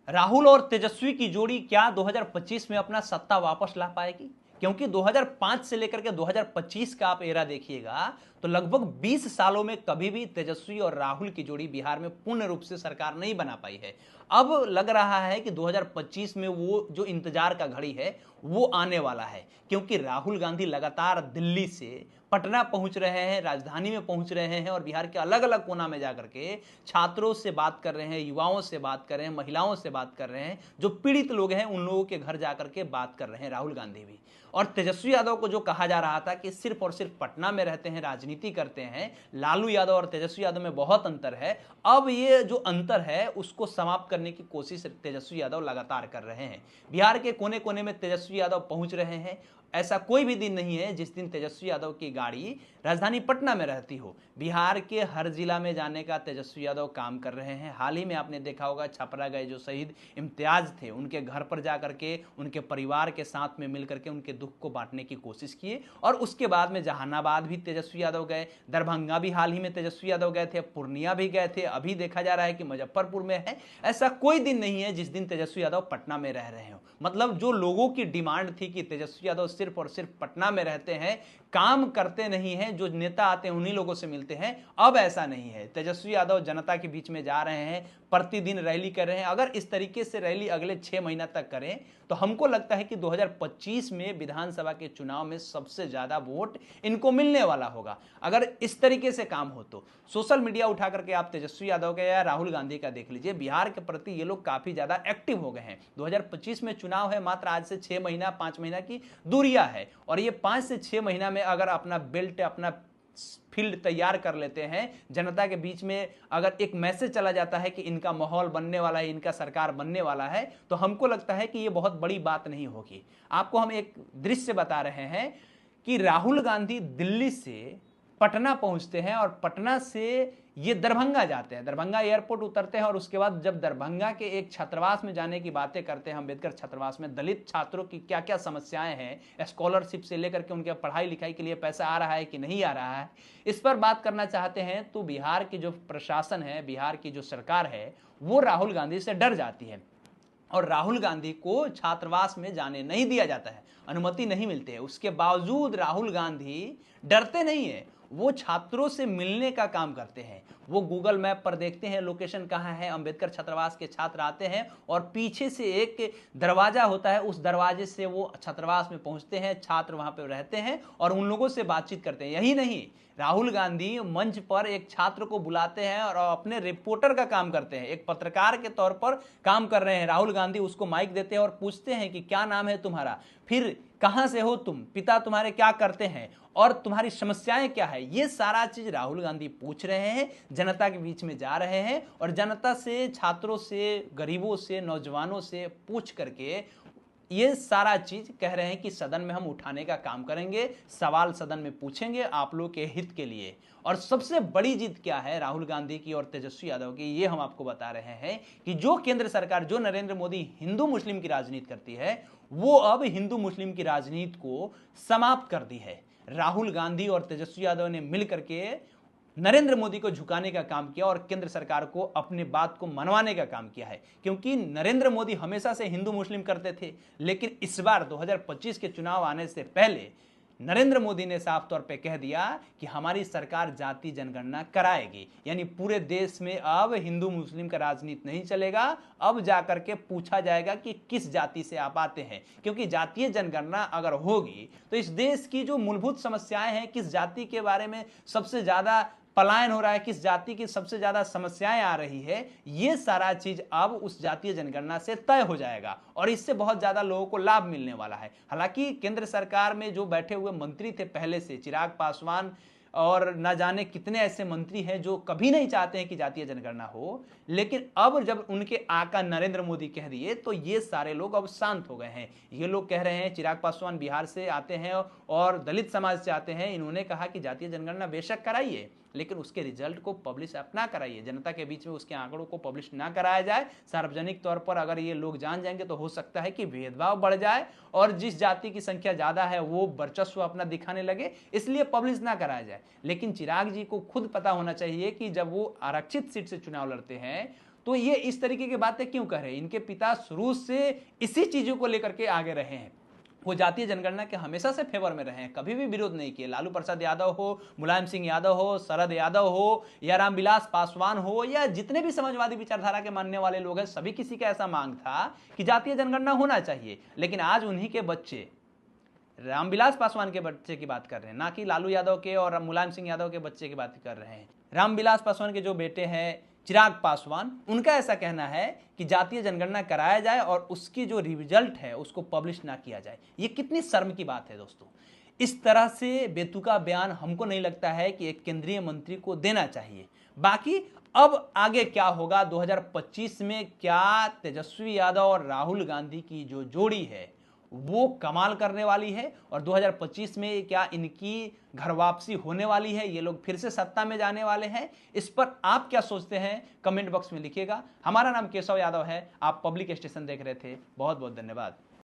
राहुल और तेजस्वी की जोड़ी क्या 2025 में अपना सत्ता वापस ला पाएगी? क्योंकि 2005 से लेकर के 2025 का आप एरा देखिएगा तो लगभग 20 सालों में कभी भी तेजस्वी और राहुल की जोड़ी बिहार में पूर्ण रूप से सरकार नहीं बना पाई है। अब लग रहा है कि 2025 में वो जो इंतजार का घड़ी है वो आने वाला है, क्योंकि राहुल गांधी लगातार दिल्ली से पटना पहुंच रहे हैं, राजधानी में पहुंच रहे हैं और बिहार के अलग अलग कोना में जाकर के छात्रों से बात कर रहे हैं, युवाओं से बात कर रहे हैं, महिलाओं से बात कर रहे हैं, जो पीड़ित लोग हैं उन लोगों के घर जाकर के बात कर रहे हैं राहुल गांधी भी। और तेजस्वी यादव को जो कहा जा रहा था कि सिर्फ और सिर्फ पटना में रहते हैं, राजनीति करते हैं, लालू यादव और तेजस्वी यादव में बहुत अंतर है, अब ये जो अंतर है उसको समाप्त करने की कोशिश तेजस्वी यादव लगातार कर रहे हैं। बिहार के कोने कोने में तेजस्वी यादव पहुंच रहे हैं। ऐसा कोई भी दिन नहीं है जिस दिन तेजस्वी यादव की गाड़ी राजधानी पटना में रहती हो। बिहार के हर जिला में जाने का तेजस्वी यादव काम कर रहे हैं। हाल ही में आपने देखा होगा छपरा गए जो शहीद इम्तियाज थे, उनके घर पर जाकर के उनके परिवार के साथ में मिलकर के उनके दुख को बांटने की कोशिश किए। और उसके बाद में जहानाबाद भी तेजस्वी यादव गए, दरभंगा भी हाल ही में तेजस्वी यादव गए थे, पूर्णिया भी गए थे, अभी देखा जा रहा है कि मुजफ्फरपुर में है। ऐसा कोई दिन नहीं है जिस दिन तेजस्वी यादव पटना में रह रहे हो। मतलब जो लोगों की डिमांड थी कि तेजस्वी यादव सिर्फ और सिर्फ पटना में रहते हैं, काम करते नहीं हैं, जो नेता आते हैं उन्हीं लोगों से मिलते हैं, अब ऐसा नहीं है। तेजस्वी यादव जनता के बीच में जा रहे हैं, प्रतिदिन रैली कर रहे हैं। अगर इस तरीके से रैली अगले 6 महीना तक करें तो हमको लगता है कि 2025 में विधानसभा के चुनाव में सबसे ज्यादा वोट इनको मिलने वाला होगा, अगर इस तरीके से काम हो तो। सोशल मीडिया उठा करके आप तेजस्वी यादव का या राहुल गांधी का देख लीजिए, बिहार के प्रति ये लोग काफी ज्यादा एक्टिव हो गए हैं। 2025 में चुनाव है, मात्र आज से 6 महीना 5 महीना की दूरिया है, और ये 5 से 6 महीना में अगर अपना बेल्ट, अपना फील्ड तैयार कर लेते हैं, जनता के बीच में अगर एक मैसेज चला जाता है कि इनका माहौल बनने वाला है, इनका सरकार बनने वाला है, तो हमको लगता है कि ये बहुत बड़ी बात नहीं होगी। आपको हम एक दृश्य बता रहे हैं कि राहुल गांधी दिल्ली से पटना पहुंचते हैं और पटना से ये दरभंगा जाते हैं, दरभंगा एयरपोर्ट उतरते हैं, और उसके बाद जब दरभंगा के एक छात्रावास में जाने की बातें करते हैं, अम्बेडकर छात्रावास में दलित छात्रों की क्या क्या समस्याएं हैं, स्कॉलरशिप से लेकर के उनके पढ़ाई लिखाई के लिए पैसा आ रहा है कि नहीं आ रहा है, इस पर बात करना चाहते हैं, तो बिहार की जो प्रशासन है, बिहार की जो सरकार है, वो राहुल गांधी से डर जाती है और राहुल गांधी को छात्रावास में जाने नहीं दिया जाता है, अनुमति नहीं मिलती है। उसके बावजूद राहुल गांधी डरते नहीं है, वो छात्रों से मिलने का काम करते हैं। वो गूगल मैप पर देखते हैं लोकेशन कहाँ है, अंबेडकर छात्रावास के छात्र आते हैं और पीछे से एक दरवाजा होता है, उस दरवाजे से वो छात्रावास में पहुंचते हैं, छात्र वहां पर रहते हैं और उन लोगों से बातचीत करते हैं। यही नहीं, राहुल गांधी मंच पर एक छात्र को बुलाते हैं और अपने रिपोर्टर का काम करते हैं, एक पत्रकार के तौर पर काम कर रहे हैं। राहुल गांधी उसको माइक देते हैं और पूछते हैं कि क्या नाम है तुम्हारा, फिर कहां से हो तुम, पिता तुम्हारे क्या करते हैं और तुम्हारी समस्याएं क्या है। ये सारा चीज राहुल गांधी पूछ रहे हैं, जनता के बीच में जा रहे हैं और जनता से, छात्रों से, गरीबों से, नौजवानों से पूछ करके ये सारा चीज कह रहे हैं कि सदन में हम उठाने का काम करेंगे, सवाल सदन में पूछेंगे आप लोग के हित के लिए। और सबसे बड़ी जीत क्या है राहुल गांधी की और तेजस्वी यादव की, ये हम आपको बता रहे हैं कि जो केंद्र सरकार, जो नरेंद्र मोदी हिंदू मुस्लिम की राजनीति करती है, वो अब हिंदू मुस्लिम की राजनीति को समाप्त कर दी है। राहुल गांधी और तेजस्वी यादव ने मिलकर के नरेंद्र मोदी को झुकाने का काम किया और केंद्र सरकार को अपने बात को मनवाने का काम किया है। क्योंकि नरेंद्र मोदी हमेशा से हिंदू मुस्लिम करते थे, लेकिन इस बार 2025 के चुनाव आने से पहले नरेंद्र मोदी ने साफ तौर पे कह दिया कि हमारी सरकार जाति जनगणना कराएगी, यानी पूरे देश में अब हिंदू मुस्लिम का राजनीति नहीं चलेगा। अब जाकर के पूछा जाएगा कि किस जाति से आप आते हैं, क्योंकि जातीय जनगणना अगर होगी तो इस देश की जो मूलभूत समस्याएं हैं, किस जाति के बारे में सबसे ज्यादा पलायन हो रहा है, किस जाति की सबसे ज्यादा समस्याएं आ रही है, ये सारा चीज अब उस जातीय जनगणना से तय हो जाएगा और इससे बहुत ज्यादा लोगों को लाभ मिलने वाला है। हालांकि केंद्र सरकार में जो बैठे हुए मंत्री थे पहले से, चिराग पासवान और न जाने कितने ऐसे मंत्री हैं जो कभी नहीं चाहते हैं कि जातीय जनगणना हो, लेकिन अब जब उनके आका नरेंद्र मोदी कह दिए तो ये सारे लोग अब शांत हो गए हैं। ये लोग कह रहे हैं, चिराग पासवान बिहार से आते हैं और दलित समाज से आते हैं, इन्होंने कहा कि जातीय जनगणना बेशक कराइए, लेकिन उसके रिजल्ट को पब्लिश आप ना कराइए, जनता के बीच में उसके आंकड़ों को पब्लिश ना कराया जाए। सार्वजनिक तौर पर अगर ये लोग जान जाएंगे तो हो सकता है कि भेदभाव बढ़ जाए और जिस जाति की संख्या ज्यादा है वो वर्चस्व अपना दिखाने लगे, इसलिए पब्लिश ना कराया जाए। लेकिन चिराग जी को खुद पता होना चाहिए कि जब वो आरक्षित सीट से चुनाव लड़ते हैं तो ये इस तरीके की बातें क्यों कह रहे हैं? इनके पिता शुरू से इसी चीजों को लेकर के आगे रहे हैं। वो जातीय जनगणना के हमेशा से फेवर में रहे हैं, कभी भी विरोध नहीं किए। लालू प्रसाद यादव हो, मुलायम सिंह यादव हो, शरद यादव हो, या रामविलास पासवान हो, या जितने भी समाजवादी विचारधारा के मानने वाले लोग हैं, सभी किसी का ऐसा मांग था कि जातीय जनगणना होना चाहिए। लेकिन आज उन्हीं के बच्चे, रामविलास पासवान के बच्चे की बात कर रहे हैं, ना कि लालू यादव के और मुलायम सिंह यादव के बच्चे की बात कर रहे हैं। रामविलास पासवान के जो बेटे हैं चिराग पासवान, उनका ऐसा कहना है कि जातीय जनगणना कराया जाए और उसकी जो रिजल्ट है उसको पब्लिश ना किया जाए। ये कितनी शर्म की बात है दोस्तों। इस तरह से बेतुका बयान हमको नहीं लगता है कि एक केंद्रीय मंत्री को देना चाहिए। बाकी अब आगे क्या होगा 2025 में, क्या तेजस्वी यादव और राहुल गांधी की जो जोड़ी है वो कमाल करने वाली है, और 2025 में क्या इनकी घर वापसी होने वाली है, ये लोग फिर से सत्ता में जाने वाले हैं? इस पर आप क्या सोचते हैं कमेंट बॉक्स में लिखिएगा। हमारा नाम केशव यादव है, आप पब्लिक स्टेशन देख रहे थे। बहुत बहुत धन्यवाद।